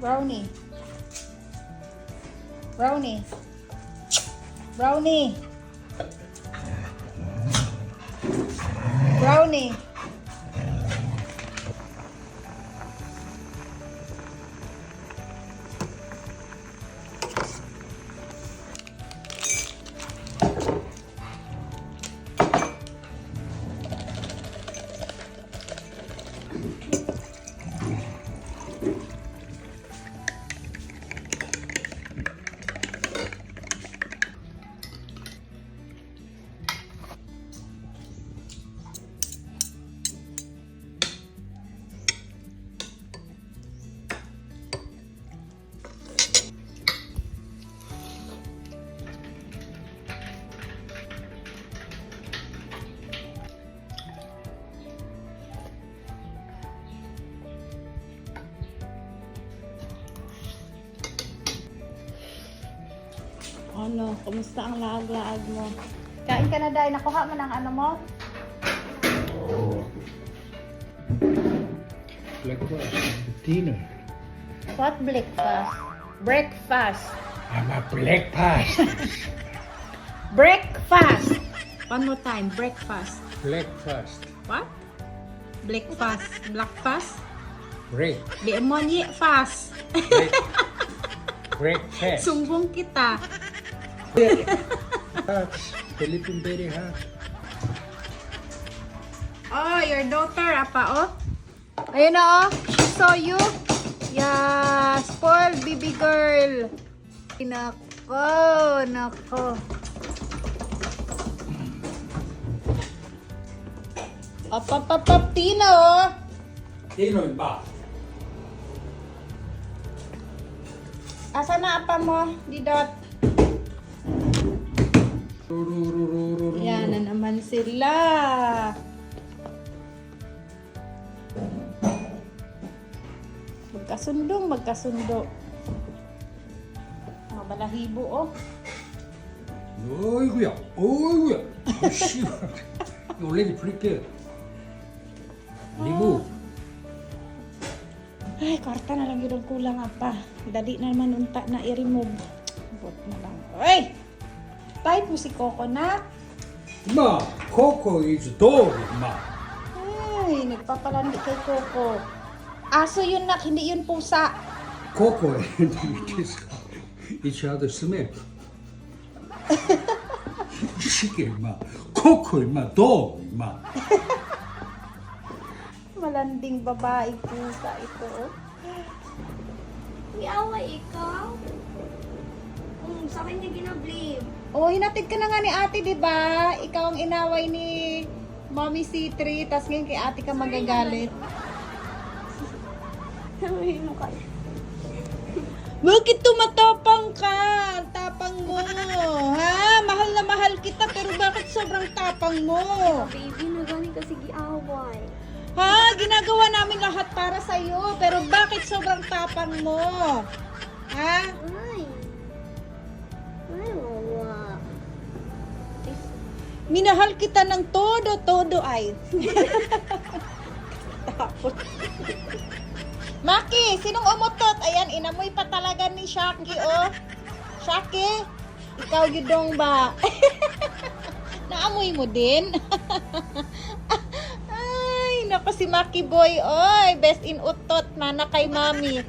Brownie. Brownie. Brownie. Brownie. Ano, kumusta ang laag-laag mo? Kain ka na dahil nakuha mo ng ano mo? Breakfast. Dinner. What breakfast? Breakfast. I'm a breakfast. Breakfast. One more time. Breakfast. Breakfast. What? Breakfast. Blackfast? Break. Di mo niya fast. Breakfast. Sumbong kita. Hot. Philippine very hot. Oh, your daughter, apa, oh? Ayun na, oh. She saw you. Yeah, spoiled baby girl. Nako, nako. Up, Tina, oh. Tino in ba? Asa na apa mo, Didot? Yan na naman sila. Magkasundo. Mga balahibo, oh. 어이구야. 어이구야. 씨. Already prepared. Remove. Ay, kwarta na lang yun ang kulang, apa. Dali na naman unta na i-remove. Bot na lang. Ay! Type mo si Coco na. Ma, Coco is dog, ma. Ay, nagpapalandi kay Coco. Aso yun, nak, hindi yun pusa. Coco and each other smell. Sige, ma. Coco, ma, dog, ma. Malanding babae pusa ito. Iaway ikaw? Sa akin niya ginablame. Oh, hinatid ka na nga ni ate, di ba? Ikaw ang inaway ni Mommy C3, tas ngayon kay ate ka magagalit. Sabihin mo kayo. Bakit tumatapang ka? Tapang mo. Ha? Mahal na mahal kita, pero bakit sobrang tapang mo? Baby, nagaling kasi giaway. Ha? Ginagawa namin lahat para sa'yo, pero bakit sobrang tapang mo? Ha? Ay. Ay, wawa. Minahal kita ng todo ay. Tapos. Maki, sinong umutot? Ayan, inamoy pa talaga ni Shaki, oh. Shaki, ikaw yudong ba? Naamoy mo din? Ay, naku si Maki boy, oy. Best in utot, mana kay mami.